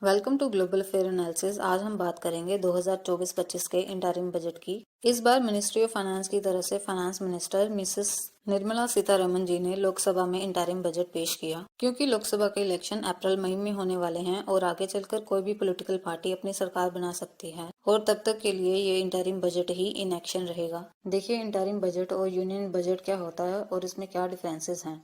Welcome to global fair analysis. आज हम बात करेंगे 2024-25 के इंटरिम बजट की। इस बार मिनिस्ट्री ऑफ फाइनेंस की तरफ से finance minister Mrs Nirmala Sitharaman ji ने लोकसभा में इंटरिम बजट पेश किया। क्योंकि लोकसभा के इलेक्शन अप्रैल मई में होने वाले हैं और आगे चलकर कोई भी पॉलिटिकल पार्टी अपनी सरकार बना सकती है और तब तक के लिए ये interim budget he in action रहेगा। देखिए इंटरिम बजट और यूनियन बजट क्या होता है और इसमें क्या डिफरेंसेस हैं।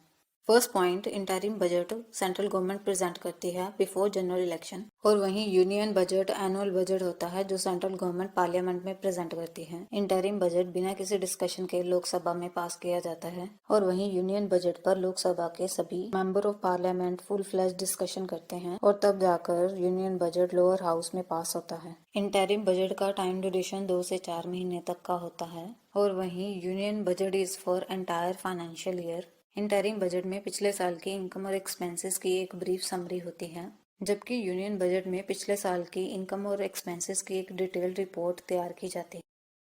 First point, interim budget central government present करती है बिफोर जनरल इलेक्शन और वहीं यूनियन बजट एनुअल बजट होता है जो सेंट्रल गवर्नमेंट पार्लियामेंट में प्रेजेंट करती है। इंटरिम बजट बिना किसी डिस्कशन के लोकसभा में पास किया जाता है और वहीं यूनियन बजट पर लोकसभा के सभी member of parliament full flash discussion करते हैं और तब जाकर यूनियन बजट लोअर हाउस में पास होता है। इंटरिम बजट का टाइम ड्यूरेशन 2 से 4 महीने तक का होता है और वहीं union budget is for entire financial year. Interim budget में पिछले साल की इनकम और एक्सपेंसेस की एक ब्रीफ समरी होती है, जबकि यूनियन बजट में पिछले साल की इनकम और एक्सपेंसेस की एक डिटेल्ड रिपोर्ट तैयार की जाती है।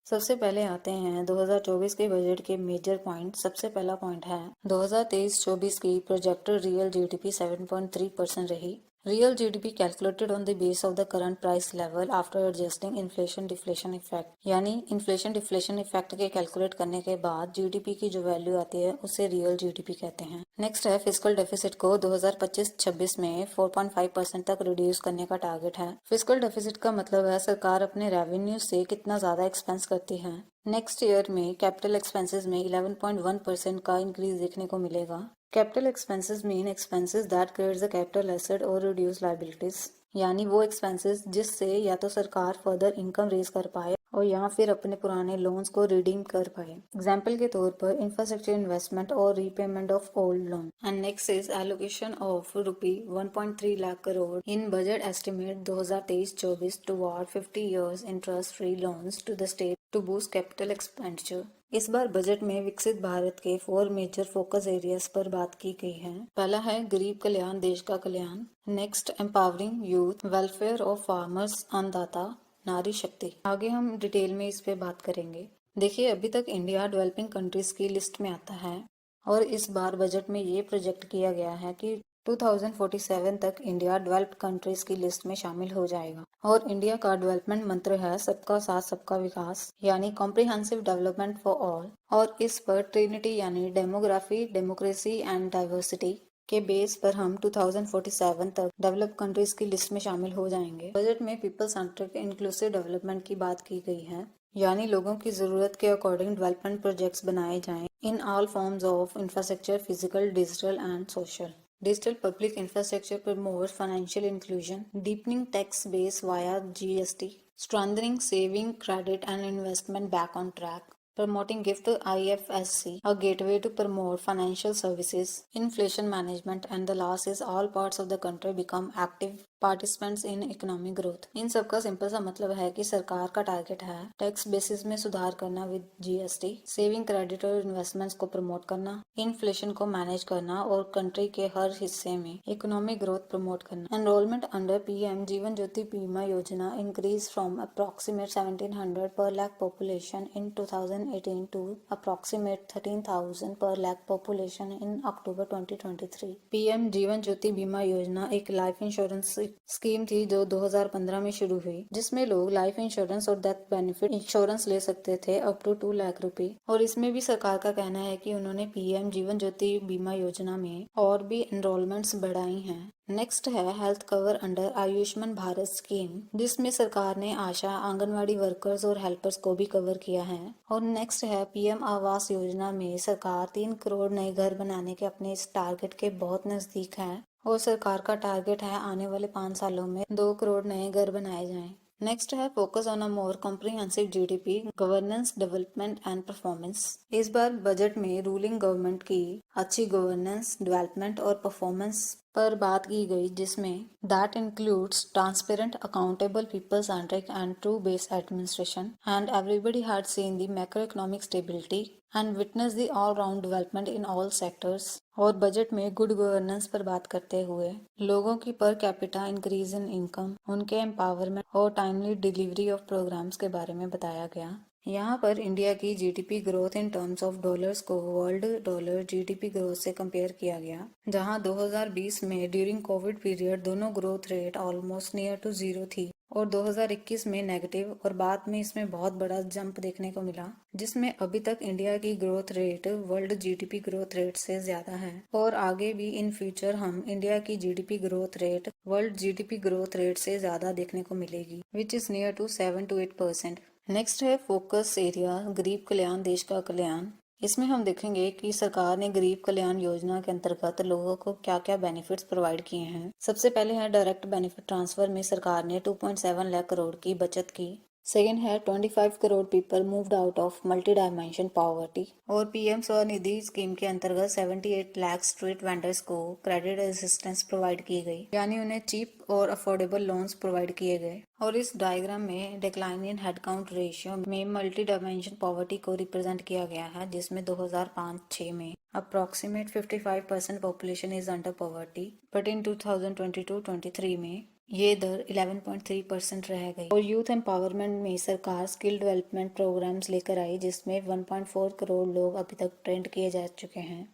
सबसे पहले आते हैं 2024 के बजट के मेजर पॉइंट। सबसे पहला पॉइंट है 2023-24 की प्रोजेक्टेड रियल जीडीपी 7.3% रही। Real GDP calculated on the base of the current price level after adjusting inflation deflation effect, यानी इन्फ्लेशन डिफ्लेशन इफेक्ट के कैलकुलेट करने के बाद जीडीपी की जो वैल्यू आती है उसे रियल जीडीपी कहते हैं। नेक्स्ट है फिस्कल डेफिसिट को 2025-26 में 4.5% तक रिड्यूस करने का टारगेट है। फिस्कल डेफिसिट का मतलब है सरकार अपने रेवेन्यू से कितना ज्यादा एक्सपेंस करती है। नेक्स्ट ईयर में कैपिटल एक्सपेंसेस में 11.1% का इंक्रीज देखने को मिलेगा। Capital expenses mean expenses that creates the capital asset और रिड्यूस लायबिलिटीज, यानी वो एक्सपेंसेस जिससे या तो सरकार फर्दर इनकम रेज कर पाए और या फिर अपने पुराने लोन्स को रिडीम कर पाए। एग्जाम्पल के तौर पर इंफ्रास्ट्रक्चर इन्वेस्टमेंट और repayment of old loan. And next is allocation of rupee 1.3 lakh crore in budget estimate 2023-24 toward 50 years interest free loans to the state to boost capital expenditure. इस बार बजट में विकसित भारत के 4 मेजर फोकस एरियाज पर बात की गई है। पहला है गरीब कल्याण, देश का कल्याण। Next, empowering youth, welfare of farmers, अन्नदाता, नारी शक्ति। आगे हम डिटेल में इस पे बात करेंगे। देखिए अभी तक इंडिया डेवलपिंग कंट्रीज की लिस्ट में आता है और इस बार बजट में ये प्रोजेक्ट किया गया है कि 2047 तक इंडिया डेवलप्ड कंट्रीज की लिस्ट में शामिल हो जाएगा और इंडिया का डेवलपमेंट मंत्र है सबका साथ सबका विकास, यानी कॉम्प्रिहेंसिव डेवलपमेंट फॉर ऑल। और इस पर ट्रिनिटी यानी डेमोग्राफी, डेमोक्रेसी एंड डाइवर्सिटी के बेस पर हम 2047 तक डेवलप कंट्रीज की लिस्ट में शामिल हो जाएंगे। बजट में पीपल सेंट्रिक इंक्लूसिव डेवलपमेंट की बात की गई है, यानी लोगों की जरूरत के अकॉर्डिंग डेवलपमेंट प्रोजेक्ट्स बनाए जाएं in all forms of infrastructure, physical, digital and social. Digital public infrastructure promotes financial inclusion, deepening tax base via GST, strengthening saving, credit and investment back on track, promoting gift to IFSC, a gateway to promote financial services, inflation management, and the last is all parts of the country become active participants in economic growth. इन सबका simple सा मतलब है कि सरकार का target है tax basis में सुधार करना विद जीएसटी, सेविंग, क्रेडिट और इन्वेस्टमेंट्स को प्रमोट करना, इन्फ्लेशन को मैनेज करना और कंट्री के हर हिस्से में इकोनॉमिक ग्रोथ प्रमोट करना। Enrollment under PM Jeevan Jyoti Bima Yojana increase from approximate 1700 पर lakh population in 2018 to approximate 13,000 पर lakh population in October 2023। PM Jeevan Jyoti Bima योजना एक लाइफ इंश्योरेंस स्कीम थी जो 2015 में शुरू हुई, जिसमें लोग लाइफ इंश्योरेंस और डेथ बेनिफिट इंश्योरेंस ले सकते थे अप टू 2 लाख रुपए। और इसमें भी सरकार का कहना है कि उन्होंने पीएम जीवन ज्योति बीमा योजना में और भी एनरोलमेंट्स बढ़ाई हैं। नेक्स्ट है health cover under Ayushman Bharat scheme, जिसमें सरकार ने आशा, आंगनवाड़ी वर्कर्स और हेल्पर्स को भी कवर किया है। और नेक्स्ट है पीएम आवास योजना में सरकार 3 करोड़ नए घर बनाने के अपने इस टारगेट के बहुत नजदीक है और सरकार का टारगेट है आने वाले 5 सालों में 2 करोड़ नए घर बनाए जाएं। नेक्स्ट है focus on a more comprehensive GDP, governance, development and performance. इस बार बजट में रूलिंग गवर्नमेंट की अच्छी गवर्नेंस, डेवलपमेंट और परफॉर्मेंस पर बात की गई, जिसमें that includes transparent, accountable, people centric and true base administration and everybody had seen the macro economic stability and witness the all round development in all sectors. और budget में good governance पर बात करते हुए लोगों की per capita increase in income, उनके empowerment और टाइमली डिलीवरी ऑफ प्रोग्राम्स के बारे में बताया गया। यहाँ पर इंडिया की GDP growth in terms of dollars को वर्ल्ड डॉलर जीडीपी ग्रोथ से कंपेयर किया गया, जहाँ 2020 में ड्यूरिंग कोविड पीरियड दोनों growth rate almost near to zero थी और 2021 में नेगेटिव, और बाद में इसमें बहुत बड़ा जंप देखने को मिला, जिसमें अभी तक इंडिया की growth rate world GDP growth rate से ज्यादा है और आगे भी इन फ्यूचर हम इंडिया की GDP growth rate world GDP growth rate से ज्यादा देखने को मिलेगी, which is near to 7 to 8%। Next है फोकस एरिया गरीब कल्याण देश का कल्याण। इसमें हम देखेंगे कि सरकार ने गरीब कल्याण योजना के अंतर्गत लोगों को क्या क्या बेनिफिट्स प्रोवाइड किए हैं। सबसे पहले है डायरेक्ट बेनिफिट ट्रांसफर में सरकार ने 2.7 लाख करोड़ की बचत की। सेकेंड है 25 crore people moved out of multi dimension poverty. और पीएम स्वनिधि स्कीम के अंतर्गत 78 लाख स्ट्रीट वेंडर्स को क्रेडिट असिस्टेंस प्रोवाइड की गई, यानी उन्हें चीप और अफोर्डेबल लोन्स प्रोवाइड किए गए। और इस डायग्राम में डिक्लाइन इन हेडकाउंट रेशियो में मल्टी डायमेंशन पॉवर्टी को रिप्रेजेंट किया गया है, जिसमें 2005-6 में approximate 55% population is under poverty, but in 2022-23 में ये दर 11.3% रह गई। और यूथ एम्पावरमेंट में सरकार स्किल डेवलपमेंट प्रोग्राम्स लेकर आई, जिसमें 1.4 करोड़ लोग अभी तक ट्रेंड किए जा चुके हैं।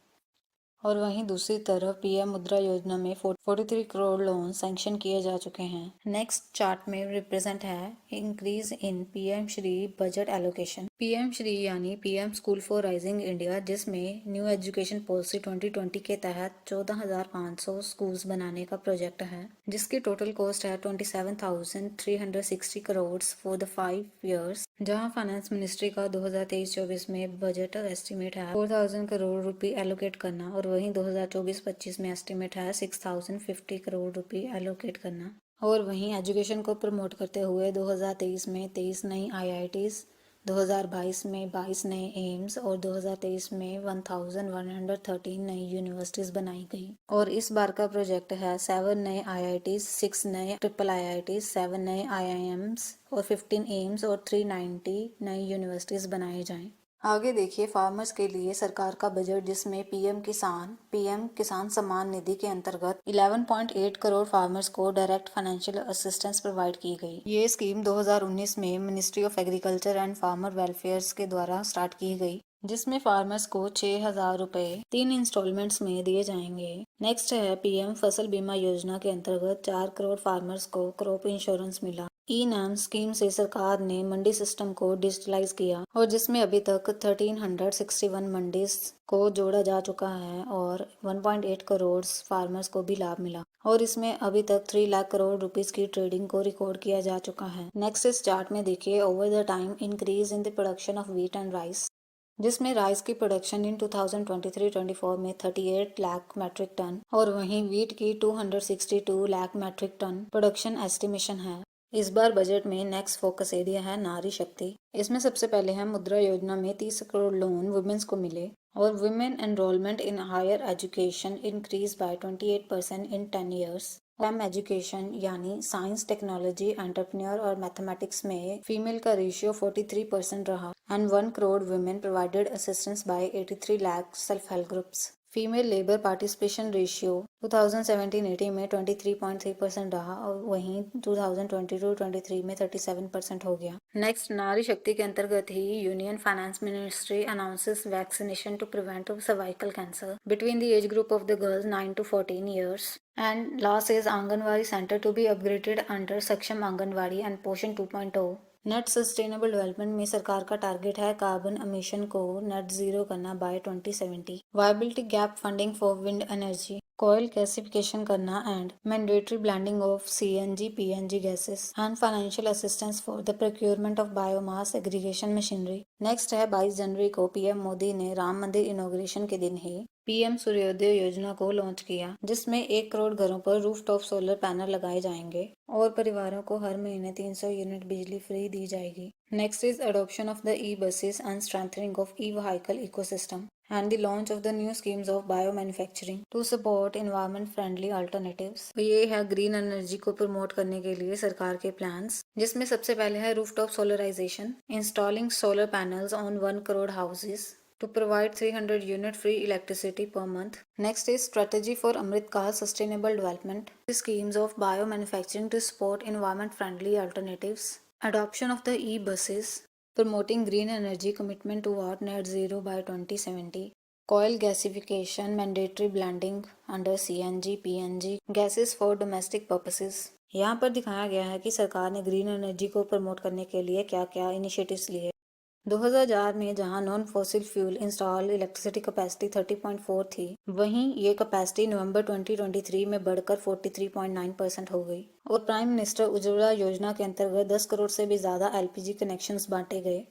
और वहीं दूसरी तरफ पीएम मुद्रा योजना में 43 करोड़ लोन सैंक्शन किए जा चुके हैं। नेक्स्ट चार्ट में रिप्रेजेंट है increase in PM Shri budget allocation. PM Shri यानी PM school for rising India, जिसमें न्यू एजुकेशन पॉलिसी 2020 के तहत 14,500 स्कूल्स बनाने का प्रोजेक्ट है, जिसकी टोटल कॉस्ट है 27,360 करोड़ फॉर द 5 years, जहां फाइनेंस मिनिस्ट्री का 2023-24 में बजट एस्टिमेट है 4,000 करोड़ रुपए एलोकेट करना, और वहीं 2024-25 में एस्टिमेट है 6,050 करोड़ रुपए एलोकेट करना। और वहीं एजुकेशन को प्रमोट करते हुए 2023 में 23 नई आईआईटीज, 2022 में 22 नए एम्स और 2023 में 1113 नई यूनिवर्सिटीज बनाई गई। और इस बार का प्रोजेक्ट है 7 नए आईआईटीज, 6 नए ट्रिपल आईआईटीज, 7 नए आईआईएम्स और 15 एम्स और 390 नई यूनिवर्सिटीज बनाए जाएं। आगे देखिए फार्मर्स के लिए सरकार का बजट, जिसमें पीएम किसान सम्मान निधि के अंतर्गत 11.8 करोड़ फार्मर्स को डायरेक्ट फाइनेंशियल असिस्टेंस प्रोवाइड की गई। ये स्कीम 2019 में ministry of agriculture and farmer welfare के द्वारा स्टार्ट की गई, जिसमें फार्मर्स को 6,000 रुपए 3 इंस्टॉलमेंट्स में दिए जाएंगे। नेक्स्ट है पीएम फसल बीमा योजना के अंतर्गत 4 करोड़ फार्मर्स को क्रॉप इंश्योरेंस मिला। ई नाम स्कीम से सरकार ने मंडी सिस्टम को डिजिटलाइज किया, और जिसमें अभी तक 1361 मंडीज को जोड़ा जा चुका है और 1.8 करोड़ फार्मर्स को भी लाभ मिला, और इसमें अभी तक 3 लाख करोड़ रुपीस की ट्रेडिंग को रिकॉर्ड किया जा चुका है। नेक्स्ट इस चार्ट में देखिए over the time increase in the production of wheat and rice, जिसमें राइस की प्रोडक्शन इन 2023-24 में 38 लाख मैट्रिक टन और वहीं व्हीट की 262 lakh metric ton production estimation है। इस बार बजट में नेक्स्ट फोकस एरिया है नारी शक्ति। इसमें सबसे पहले है मुद्रा योजना में 30 करोड़ लोन वुमेन्स को मिले, और women enrollment in higher education increase by 28% in 10 years। STEM education यानी साइंस, टेक्नोलॉजी, एंटरप्रेन्योर और मैथमेटिक्स में फीमेल का रेशियो 43% रहा, and 1 crore women provided assistance by 83 lakh self help groups. Female labour participation ratio 2017-18 में 23.3% रहा, और वहीं 2022-23 में 37% हो गया। नेक्स्ट नारी शक्ति के अंतर्गत ही union finance ministry announces vaccination to prevent cervical cancer between the age group of the girls 9 to 14 years, and last is anganwadi centre to be upgraded under Saksham anganwadi and Poshan 2.0। Net sustainable development में सरकार का target है carbon emission को net zero करना by 2070, viability gap funding for wind energy, कोयल gasification करना and mandatory blending of CNG PNG gases, and financial assistance for the procurement of biomass aggregation machinery. Next है 22 जनवरी को PM Modi ने राम मंदिर inauguration के दिन ही पीएम सूर्योदय योजना को लॉन्च किया, जिसमें 1 करोड़ घरों पर रूफटॉप सोलर पैनल लगाए जाएंगे और परिवारों को हर महीने 300 यूनिट बिजली फ्री दी जाएगी। Next is adoption of the e buses and strengthening of e vehicle ecosystem and the launch of the new schemes of bio-manufacturing to support environment-friendly alternatives। तो ये है ग्रीन एनर्जी को प्रमोट करने के लिए सरकार के प्लान्स, जिसमें सबसे पहले है rooftop solarization, installing solar panels on 1 crore houses to provide 300 unit free electricity per month। Next is strategy for Amrit Kal sustainable development, schemes of bio-manufacturing to support environment-friendly alternatives, adoption of the e-buses, promoting green energy commitment toward net zero by 2070, coal gasification, mandatory blending under CNG, PNG gases for domestic purposes। यहाँ पर दिखाया गया है कि सरकार ने green energy को promote करने के लिए क्या क्या इनिशिएटिव्स लिए। 2004 में जहां non fossil fuel install electricity capacity 30.4 थी, वहीं ये कैपेसिटी नवंबर 2023 में बढ़कर 43.9% हो गई। और प्राइम मिनिस्टर उज्ज्वला योजना के अंतर्गत 10 करोड़ से भी ज्यादा LPG कनेक्शंस बांटे गए।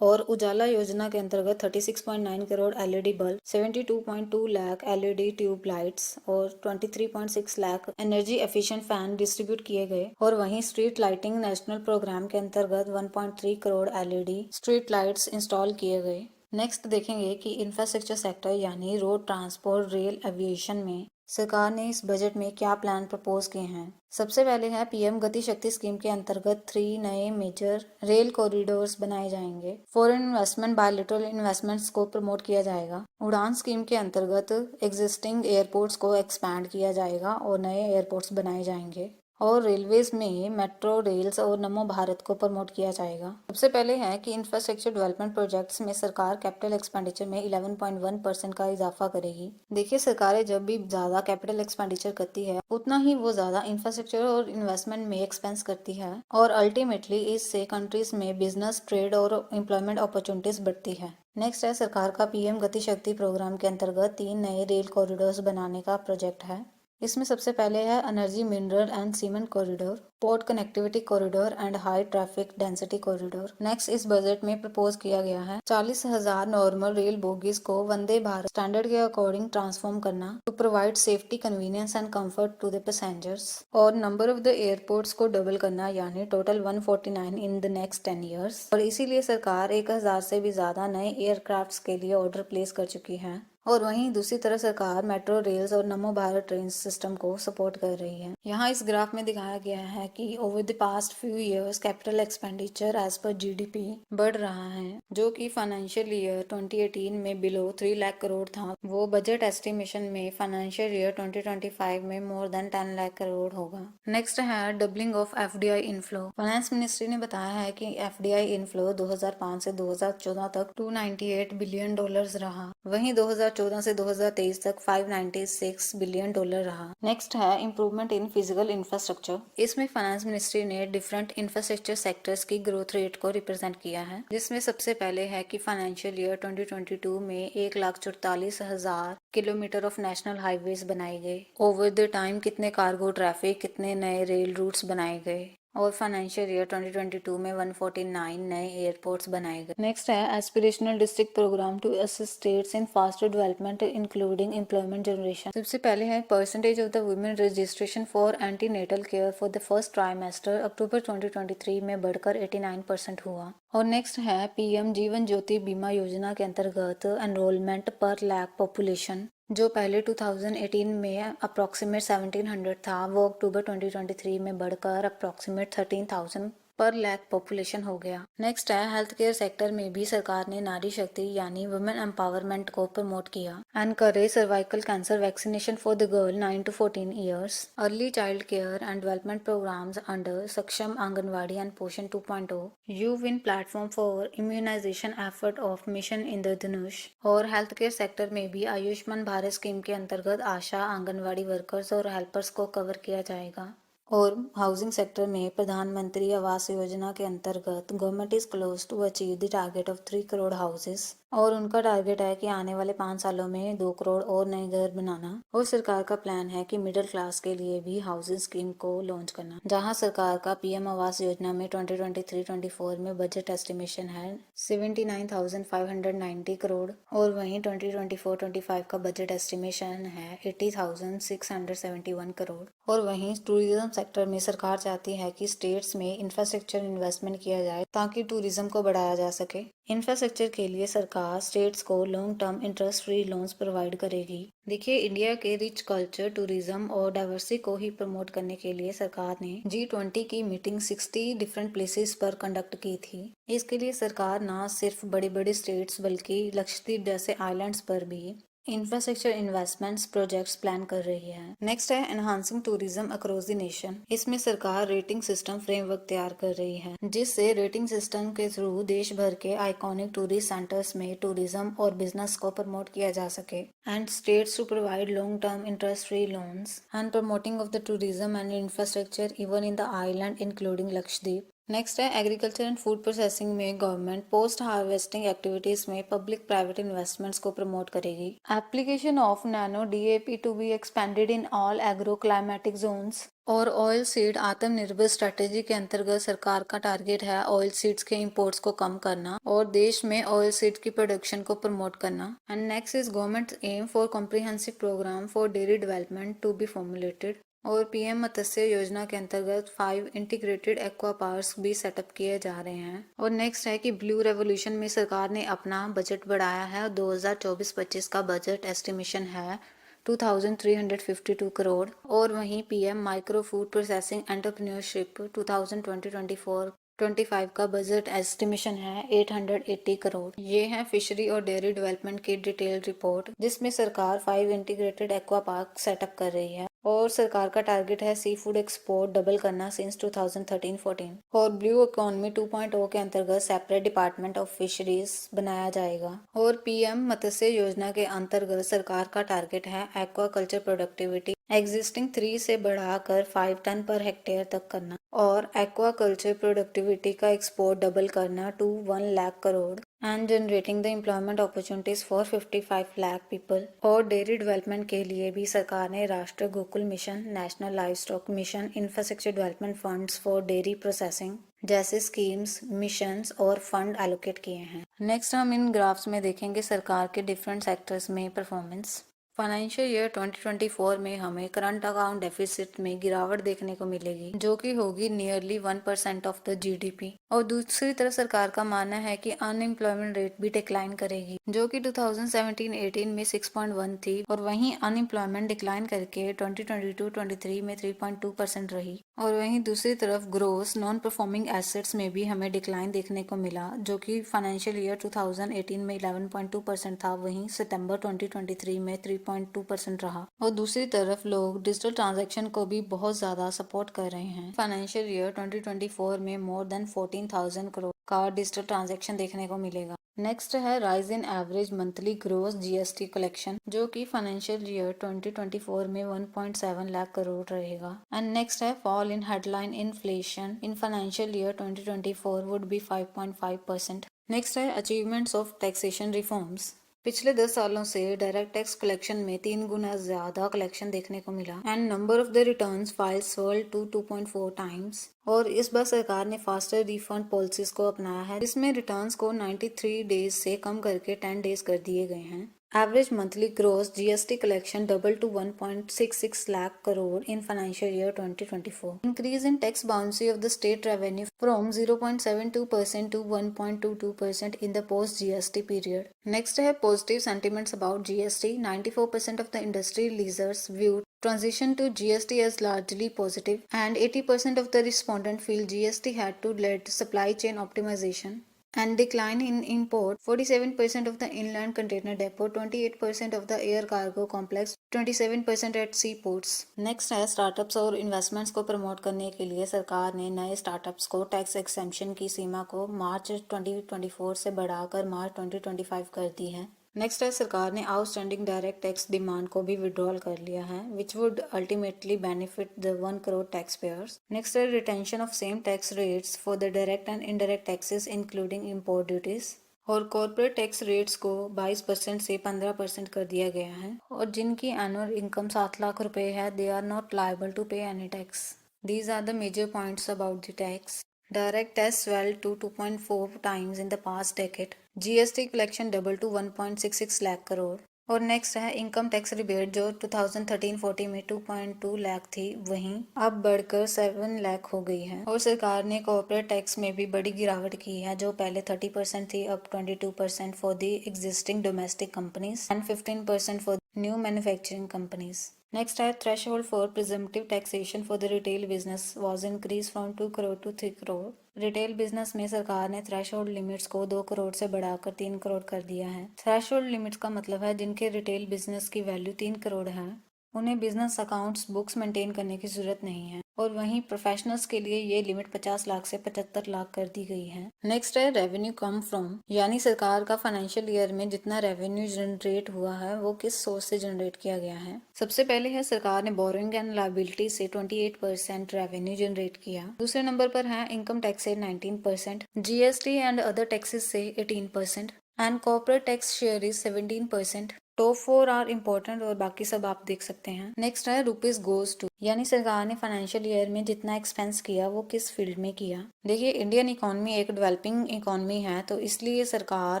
और उजाला योजना के अंतर्गत 36.9 crore LED bulb, 72.2 lakh LED tube lights और 23.6 lakh energy efficient fan distribute किए गए। और वहीं स्ट्रीट लाइटिंग नेशनल प्रोग्राम के अंतर्गत 1.3 crore LED street lights install किए गए। नेक्स्ट देखेंगे कि इंफ्रास्ट्रक्चर सेक्टर यानी रोड ट्रांसपोर्ट, रेल, एविएशन में सरकार ने इस बजट में क्या प्लान प्रपोज किए हैं। सबसे पहले है पीएम गति शक्ति स्कीम के अंतर्गत 3 नए मेजर रेल कॉरिडोर्स बनाए जाएंगे। फॉरेन इन्वेस्टमेंट, बायलैटरल इन्वेस्टमेंट्स को प्रमोट किया जाएगा। उड़ान स्कीम के अंतर्गत एग्जिस्टिंग एयरपोर्ट्स को एक्सपैंड किया जाएगा और नए एयरपोर्ट्स बनाए जाएंगे। और रेलवेज में मेट्रो रेल्स और नमो भारत को प्रमोट किया जाएगा। सबसे पहले है कि इंफ्रास्ट्रक्चर डेवलपमेंट प्रोजेक्ट्स में सरकार कैपिटल एक्सपेंडिचर में 11.1% का इजाफा करेगी। देखिए, सरकारें जब भी ज्यादा कैपिटल एक्सपेंडिचर करती है, उतना ही वो ज्यादा इंफ्रास्ट्रक्चर और इन्वेस्टमेंट में एक्सपेंस करती है और अल्टीमेटली इससे कंट्रीज में बिजनेस, ट्रेड और एम्प्लॉयमेंट अपॉर्चुनिटीज बढ़ती है। नेक्स्ट है सरकार का पीएम गति शक्ति प्रोग्राम के अंतर्गत 3 नए रेल कॉरिडोर्स बनाने का प्रोजेक्ट है। इसमें सबसे पहले है energy, mineral and cement corridor, port connectivity corridor and high traffic density corridor. Next इस बजट में प्रपोज किया गया है 40,000 नॉर्मल रेल बोगीज को वंदे भारत स्टैंडर्ड के अकॉर्डिंग ट्रांसफॉर्म करना to provide safety, convenience and comfort to the passengers. और number of the airports को डबल करना यानी total 149 in the next 10 years. और इसीलिए सरकार 1000 से भी ज्यादा नए एयरक्राफ्ट के लिए ऑर्डर प्लेस कर चुकी है। और वहीं दूसरी तरफ सरकार मेट्रो रेल्स और नमो भारत ट्रेन सिस्टम को सपोर्ट कर रही है। यहाँ इस ग्राफ में दिखाया गया है कि over the past few years capital expenditure as per GDP बढ़ रहा है, जो कि फाइनेंशियल ईयर 2018 में बिलो 3 लाख करोड़ था, वो बजट एस्टिमेशन में फाइनेंशियल ईयर 2025 में मोर देन 10 लाख करोड़ होगा। नेक्स्ट है doubling of FDI inflow. Finance ministry ने बताया है कि एफडीआई इनफ्लो 2005 से 2014 तक $298 बिलियन रहा, वहीं 2014 से 2023 तक $596 बिलियन रहा। नेक्स्ट है इम्प्रूवमेंट इन फिजिकल इंफ्रास्ट्रक्चर। इसमें फाइनेंस मिनिस्ट्री ने डिफरेंट इंफ्रास्ट्रक्चर सेक्टर्स की ग्रोथ रेट को रिप्रेजेंट किया है, जिसमें सबसे पहले है कि फाइनेंशियल ईयर 2022 में 1,44,000 किलोमीटर ऑफ नेशनल हाईवेज बनाए गए। ओवर द टाइम कितने कार्गो ट्रैफिक, कितने नए रेल रूट्स बनाए गए। और फाइनेंशियल ईयर 2022 में 149 नए एयरपोर्ट्स बनाए गए। नेक्स्ट है aspirational district programme to assist states in faster development including employment generation. सबसे पहले है percentage of the women registration for antenatal care for the first trimester October 2023 में बढ़कर 89% हुआ। और नेक्स्ट है पीएम जीवन ज्योति बीमा योजना के अंतर्गत एनरोलमेंट पर लाख पॉपुलेशन, जो पहले 2018 में अप्रॉक्सीमेट 1700 था, वो अक्टूबर 2023 में बढ़कर अप्रॉक्सीमेट 13,000 पर लाख पॉपुलेशन हो गया। नेक्स्ट है हेल्थ केयर सेक्टर में भी सरकार ने नारी शक्ति यानी वुमेन एम्पावरमेंट को प्रमोट किया। Encourage cervical cancer vaccination for the girl 9 to 14 years, early child care and development programmes under Saksham anganwadi and Poshan 2.0, U win platform for immunisation effort of mission Indradhanush. और हेल्थ केयर सेक्टर में भी Ayushman Bharat scheme के अंतर्गत आशा, anganwadi workers और helpers को cover किया जाएगा। और हाउसिंग सेक्टर में प्रधानमंत्री आवास योजना के अंतर्गत government is close to achieve the target of 3 crore houses. और उनका टारगेट है कि आने वाले 5 सालों में 2 करोड़ और नए घर बनाना। और सरकार का प्लान है कि मिडिल क्लास के लिए भी हाउसिंग स्कीम को लॉन्च करना, जहां सरकार का पीएम आवास योजना में 2023-24 में बजट एस्टिमेशन है 79,590 करोड़ और वहीं 2024-25 का बजट एस्टिमेशन है 80,671 करोड़। और वहीं टूरिज्म सेक्टर में सरकार चाहती है कि स्टेट्स में इंफ्रास्ट्रक्चर इन्वेस्टमेंट किया जाए ताकि टूरिज्म को बढ़ाया जा सके। इंफ्रास्ट्रक्चर के लिए सरकार स्टेट्स को long term interest free loans provide करेगी। देखिए, इंडिया के रिच कल्चर, टूरिज्म और डाइवर्सिटी को ही प्रमोट करने के लिए सरकार ने G20 की मीटिंग 60 डिफरेंट प्लेसेस पर कंडक्ट की थी। इसके लिए सरकार न सिर्फ बड़ी बड़ी स्टेट्स बल्कि लक्षद्वीप जैसे आइलैंड्स पर भी इंफ्रास्ट्रक्चर इन्वेस्टमेंट्स प्रोजेक्ट्स प्लान कर रही है। नेक्स्ट है enhancing tourism across the nation. इसमें सरकार रेटिंग सिस्टम फ्रेमवर्क तैयार कर रही है, जिससे रेटिंग सिस्टम के थ्रू देश भर के आइकॉनिक टूरिस्ट सेंटर्स में टूरिज्म और बिजनेस को प्रमोट किया जा सके। And states to provide long term interest free loans and promoting of the tourism and infrastructure even in the island including Lakshadweep. Next है एग्रीकल्चर एंड फूड प्रोसेसिंग में government post harvesting activities में public private investments को promote करेगी। Application of nano DAP to be expanded in all agro climatic zones. और oil seed आत्मनिर्भर strategy के अंतर्गत सरकार का टारगेट है ऑयल सीड्स के इंपोर्ट्स को कम करना और देश में ऑयल सीड की प्रोडक्शन को प्रमोट करना। And next is government aim for comprehensive programme for dairy development to be formulated. और पीएम मत्स्य योजना के अंतर्गत 5 इंटीग्रेटेड एक्वा पार्क्स भी सेटअप किए जा रहे हैं। और नेक्स्ट है कि ब्लू रेवोल्यूशन में सरकार ने अपना बजट बढ़ाया है। 2024-25 का बजट एस्टिमेशन है 2352 करोड़। और वहीं PM micro food processing entrepreneurship 2024-25 का बजट एस्टिमेशन है 880 करोड़। ये है फिशरी और डेयरी डेवलपमेंट की डिटेल रिपोर्ट, जिसमें सरकार 5 इंटीग्रेटेड एक्वा पार्क सेटअप कर रही है और सरकार का टारगेट है सी फूड एक्सपोर्ट डबल करना सिंस 2013-14। और ब्लू इकोनॉमी 2.0 के अंतर्गत सेपरेट डिपार्टमेंट ऑफ फिशरीज बनाया जाएगा। और पीएम मत्स्य योजना के अंतर्गत सरकार का टारगेट है एक्वा कल्चर प्रोडक्टिविटी एग्जिस्टिंग 3 से बढ़ाकर 5 टन पर हेक्टेयर तक करना और एक्वा कल्चर प्रोडक्टिविटी का एक्सपोर्ट डबल करना to 1 lakh crore and generating the employment opportunities for 55 lakh people. और डेयरी डेवलपमेंट के लिए भी सरकार ने Rashtriya Gokul mission, national livestock mission, infrastructure development funds for dairy processing जैसे स्कीम्स, मिशंस और फंड एलोकेट किए हैं। नेक्स्ट हम इन ग्राफ्स में देखेंगे सरकार के डिफरेंट सेक्टर्स में परफॉर्मेंस। फाइनेंशियल ईयर 2024 में हमें करंट अकाउंट डेफिसिट में गिरावट देखने को मिलेगी, जो कि होगी नियरली 1% ऑफ द जीडीपी। और दूसरी तरफ सरकार का मानना है कि अनएम्प्लॉयमेंट रेट भी डिक्लाइन करेगी, जो कि 2017-18 में 6.1 थी और वहीं अनएम्प्लॉयमेंट डिक्लाइन करके 2022-23 में 3.2% रही। और वहीं दूसरी तरफ ग्रोस नॉन परफॉर्मिंग एसेट्स में भी हमें डिक्लाइन देखने को मिला, जो कि फाइनेंशियल ईयर 2018 में 11.2% था, वहीं सितंबर 2023 में 3.2% रहा। और दूसरी तरफ लोग डिजिटल ट्रांजैक्शन को भी बहुत ज्यादा सपोर्ट कर रहे हैं। फाइनेंशियल ईयर 2024 में मोर देन 14,000 करोड़ का डिजिटल ट्रांजैक्शन देखने को मिलेगा। नेक्स्ट है rise in average monthly gross GST collection, जो कि फाइनेंशियल ईयर 2024 में 1.7 लाख करोड़ रहेगा। एंड नेक्स्ट है fall in headline inflation in financial year 2024 would be 5.5%। Next है अचीवमेंट्स ऑफ टैक्सेशन रिफॉर्म्स। पिछले 10 सालों से डायरेक्ट टैक्स कलेक्शन में 3 गुना ज्यादा कलेक्शन देखने को मिला and number of the returns files swelled to 2.4 times. और इस बार सरकार ने फास्टर रिफंड पॉलिसीज को अपनाया है, जिसमें रिटर्न्स को 93 डेज से कम करके 10 डेज कर दिए गए हैं। Average monthly gross GST collection double to 1.66 lakh crore in financial year 2024. Increase in tax bouncy of the state revenue from 0.72% to 1.22% in the post-GST period. Next है positive sentiments about GST. 94% of the industry leaders viewed transition to GST as largely positive, and 80% of the respondents feel GST had to lead to supply chain optimization and decline in import. 47% of the inland container depot, 28% of the air cargo complex, 27% at seaports. Next है startups और investments को promote करने के लिए सरकार ने नए startups को टैक्स एक्सेम्पशन की सीमा को मार्च 2024 से बढ़ाकर मार्च 2025 कर दी है। नेक्स्ट है सरकार ने आउटस्टैंडिंग डायरेक्ट टैक्स डिमांड को भी विड्रॉल कर लिया है, which would ultimately benefit the 1 crore tax payers. Next है retention of same tax rates for the direct and indirect taxes including import duties. और कॉर्पोरेट टैक्स रेट्स को 22% से 15% कर दिया गया है। और जिनकी एनुअल इनकम 7 लाख रुपए है, they are not liable to pay any tax. These are the major points about the tax. Direct tax swelled to 2.4 times in the past decade. GST collection doubled to 1.66 lakh crore. और next है income tax rebate, जो 2013-14 में 2.2 लाख थी, वहीं अब बढ़कर 7 लाख हो गई है। और सरकार ने कॉर्पोरेट टैक्स में भी बड़ी गिरावट की है, जो पहले 30% थी, अब 22% for the existing domestic companies and 15% for new manufacturing companies. Next है threshold for presumptive taxation for the retail business was increase from 2 crore to 3 crore. Retail business में सरकार ने थ्रेशोल्ड लिमिट्स को 2 करोड़ से बढ़ाकर 3 करोड़ कर दिया है। थ्रेशोल्ड लिमिट्स का मतलब है जिनके रिटेल बिजनेस की वैल्यू 3 करोड़ है उन्हें बिजनेस अकाउंट्स बुक्स मेंटेन करने की जरूरत नहीं है, और वहीं प्रोफेशनल्स के लिए ये लिमिट 50 लाख से 75 लाख कर दी गई है। नेक्स्ट है रेवेन्यू कम फ्रॉम, यानी सरकार का फाइनेंशियल ईयर में जितना रेवेन्यू जनरेट हुआ है वो किस सोर्स से जनरेट किया गया है। सबसे पहले है सरकार ने बोरिंग एंड लायबिलिटी से 28% रेवेन्यू जनरेट किया। दूसरे नंबर पर है इनकम टैक्स से 19%, जीएसटी एंड अदर टैक्सेस से 18% and corporate tax share is 17%। Top 4 are important और बाकी सब आप देख सकते हैं। नेक्स्ट है रुपीज गोज टू, यानी सरकार ने फाइनेंशियल ईयर में जितना एक्सपेंस किया वो किस फील्ड में किया। देखिए इंडियन इकोनॉमी एक डेवलपिंग इकोनॉमी है, तो इसलिए सरकार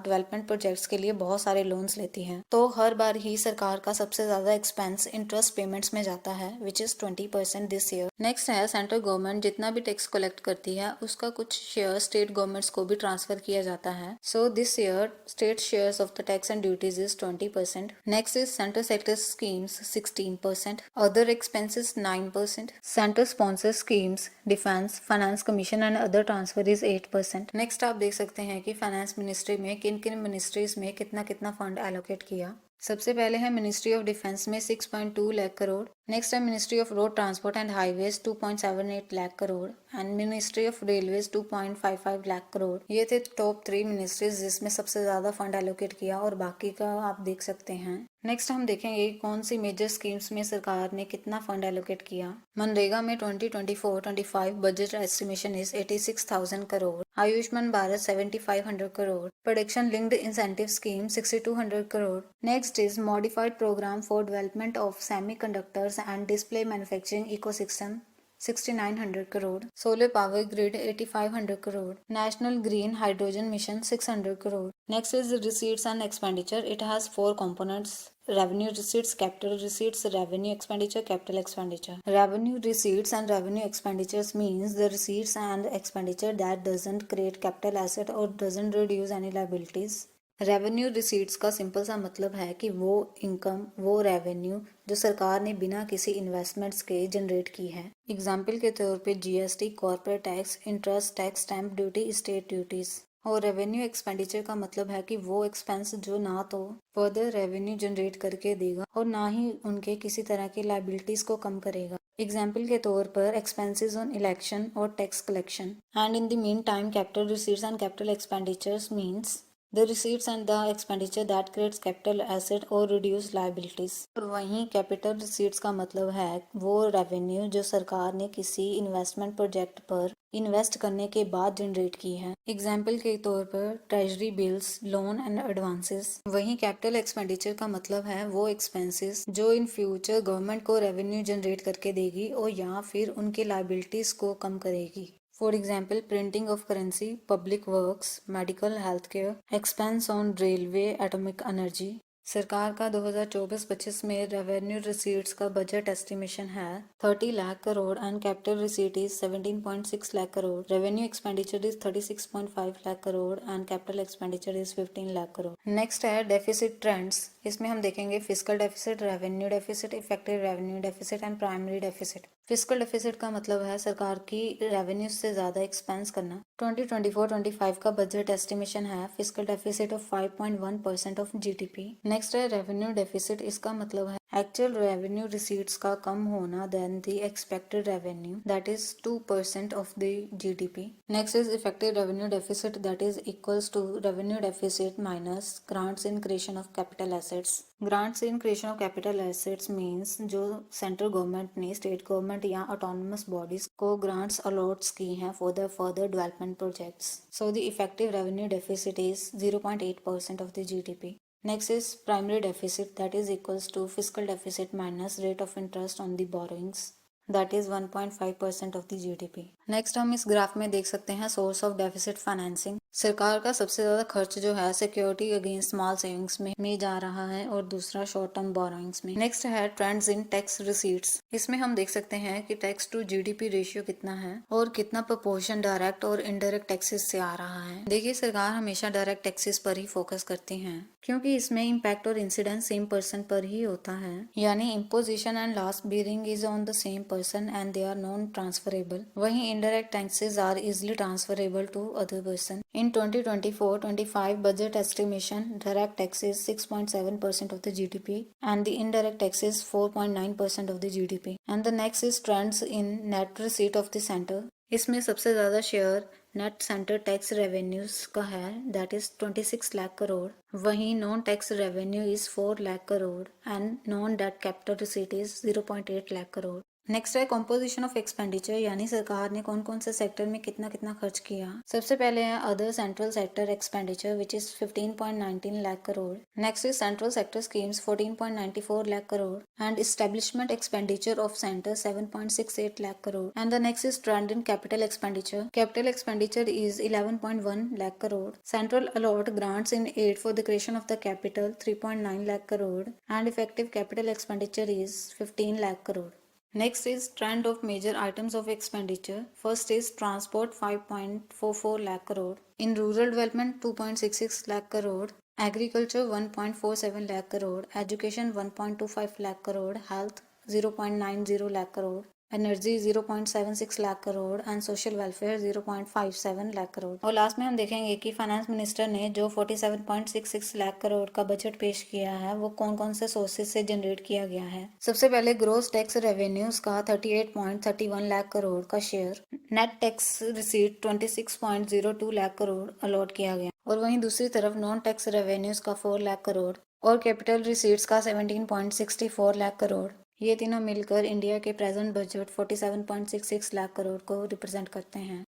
डेवलपमेंट प्रोजेक्ट्स के लिए बहुत सारे लोन्स लेती है, तो हर बार ही सरकार का सबसे ज्यादा एक्सपेंस इंटरेस्ट पेमेंट्स में जाता है which is 20% this year. Next है सेंट्रल गवर्नमेंट जितना भी टैक्स कलेक्ट करती है उसका कुछ शेयर स्टेट गवर्नमेंट्स को भी ट्रांसफर किया जाता है। So this year state shares of the tax and duties is 20%. Next is center sector schemes 16%, other expenses 9%, center sponsor schemes, defense, finance commission and other transfer is 8%. Next आप देख सकते हैं कि फाइनेंस मिनिस्ट्री में किन किन ministries में कितना कितना फंड एलोकेट किया। सबसे पहले है मिनिस्ट्री ऑफ डिफेंस में 6.2 लाख करोड़। नेक्स्ट है ministry of road transport and highways 2.78 lakh crore and ministry of railways 2.55 lakh crore. ये थे टॉप 3 मिनिस्ट्रीज जिसमें सबसे ज्यादा फंड एलोकेट किया, और बाकी का आप देख सकते हैं। नेक्स्ट हम देखेंगे कौन सी मेजर स्कीम्स में सरकार ने कितना फंड एलोकेट किया। मनरेगा में 2024-25 budget estimation is 86,000 crore, Ayushman Bharat 7,500 crore, production linked incentive scheme 6,200 crore. Next is modified programme for development of semiconductors and display manufacturing ecosystem 6,900 crore, solar power grid 8,500 crore, national green hydrogen mission 600 crore. Next is receipts and expenditure. It has 4 components: revenue receipts, capital receipts, revenue expenditure, capital expenditure. Revenue receipts and revenue expenditures means the receipts and expenditure that doesn't create capital asset or doesn't reduce any liabilities. Revenue receipts का simple सा मतलब है कि वो income, वो revenue जो सरकार ने बिना किसी इन्वेस्टमेंट्स के जनरेट की है। एग्जाम्पल के तौर पे GST, corporate tax, interest tax, stamp duty, state duties. और रेवेन्यू एक्सपेंडिचर का मतलब है कि वो एक्सपेंस जो ना तो फर्दर रेवेन्यू जनरेट करके देगा और ना ही उनके किसी तरह की लाइबिलिटीज को कम करेगा। एग्जाम्पल के तौर पर एक्सपेंसेस ऑन इलेक्शन और tax collection. And in the mean time capital receipts and capital expenditures means the receipts and the expenditure that creates capital asset or reduce liabilities। और वहीं कैपिटल रिसीट्स का मतलब है वो रेवेन्यू जो सरकार ने किसी इन्वेस्टमेंट प्रोजेक्ट पर इन्वेस्ट करने के बाद जनरेट की है। एग्जाम्पल के तौर पर treasury bills, loan and advances. वहीं कैपिटल एक्सपेंडिचर का मतलब है वो एक्सपेंसेस जो इन फ्यूचर गवर्नमेंट को रेवेन्यू जनरेट करके देगी और या फिर उनकी लाइबिलिटीज को कम करेगी। For example, printing of currency, public works, medical healthcare, expense on railway, atomic energy। सरकार का 2024-25 में रेवेन्यू रिसीट्स का बजट एस्टिमेशन है 30 lakh crore and capital receipt is 17.6 lakh crore. Revenue expenditure is 36.5 lakh crore and capital expenditure is 15 lakh crore. Next है deficit trends. इसमें हम देखेंगे fiscal deficit, revenue deficit, effective revenue deficit and primary deficit. Fiscal deficit का मतलब है सरकार की रेवेन्यू से ज्यादा एक्सपेंस करना। 2024-25 का बजट एस्टिमेशन है fiscal deficit of 5.1% of GDP. Next है रेवेन्यू डेफिसिट। इसका मतलब है एक्चुअल रेवेन्यू रिसीट्स का कम होना than the expected revenue that is 2% of the GDP. Next is effective revenue deficit that is equals to revenue deficit minus grants in creation of capital assets. Grants in creation of capital assets means जो central government ने state government या autonomous bodies को grants a lots की हैं for the further development projects. So the effective revenue deficit is 0.8% of the GDP. Next is primary deficit that is equals to fiscal deficit minus rate of interest on the borrowings. That is 1.5% of the GDP. Next हम इस graph में देख सकते हैं source of deficit financing. सरकार का सबसे ज्यादा खर्च जो है सिक्योरिटी अगेंस्ट स्मॉल सेविंग्स में जा रहा है और दूसरा शॉर्ट टर्म बोरोइंग्स में। नेक्स्ट है ट्रेंड्स इन टैक्स रिसीट्स। इसमें हम देख सकते हैं कि टैक्स टू जीडीपी रेशियो कितना है और कितना प्रोपोर्शन डायरेक्ट और इनडायरेक्ट टैक्सेस से आ रहा है। देखिए, सरकार हमेशा डायरेक्ट टैक्सेस पर ही फोकस करती है क्योंकि इसमें इम्पैक्ट और इंसिडेंस सेम पर्सन पर ही होता है, यानी imposition and loss bearing is on the same person and they are non transferable. वहीं indirect taxes are easily transferable to other person. In 2024-25 budget estimation, direct taxes 6.7% of the GDP and the indirect taxes 4.9% of the GDP. And the next is trends in net receipt of the center. इसमें सबसे ज़्यादा share net centre tax revenues का है, that is 26 lakh crore. वहीं non tax revenue is 4 lakh crore and non debt capital receipt is 0.8 lakh crore. Next है composition of expenditure, यानी सरकार ने कौन कौन से सेक्टर में कितना कितना खर्च किया। सबसे पहले है other central sector expenditure which is 15.19 lakh crore. Next is central sector schemes 14.94 lakh crore and establishment expenditure of centre 7.68 lakh crore. And the next is trend in capital expenditure. Capital expenditure is 11.1 lakh crore. Central allot grants in aid for the creation of the capital 3.9 lakh crore and effective capital expenditure is 15 lakh crore. Next is trend of major items of expenditure. First is transport 5.44 lakh crore. In rural development 2.66 lakh crore. Agriculture 1.47 lakh crore. Education 1.25 lakh crore. Health 0.90 lakh crore. Energy 0.76 lakh crore and social welfare 0.57 lakh crore. और last में हम देखेंगे कि finance minister ने जो 47.66 लाख करोड़ का budget पेश किया है वो कौन कौन से सोर्सेज से जनरेट किया गया है। सबसे पहले ग्रोस टैक्स रेवेन्यूज का 38.31 लाख करोड़ का share, net tax receipt 26.02 lakh crore allot किया गया और वहीं दूसरी तरफ नॉन टैक्स रेवेन्यूज का 4 लाख करोड़ और कैपिटल रिसीट्स का 17.64 लाख करोड़। ये तीनों मिलकर इंडिया के प्रेजेंट बजट 47.66 लाख करोड़ को रिप्रेजेंट करते हैं।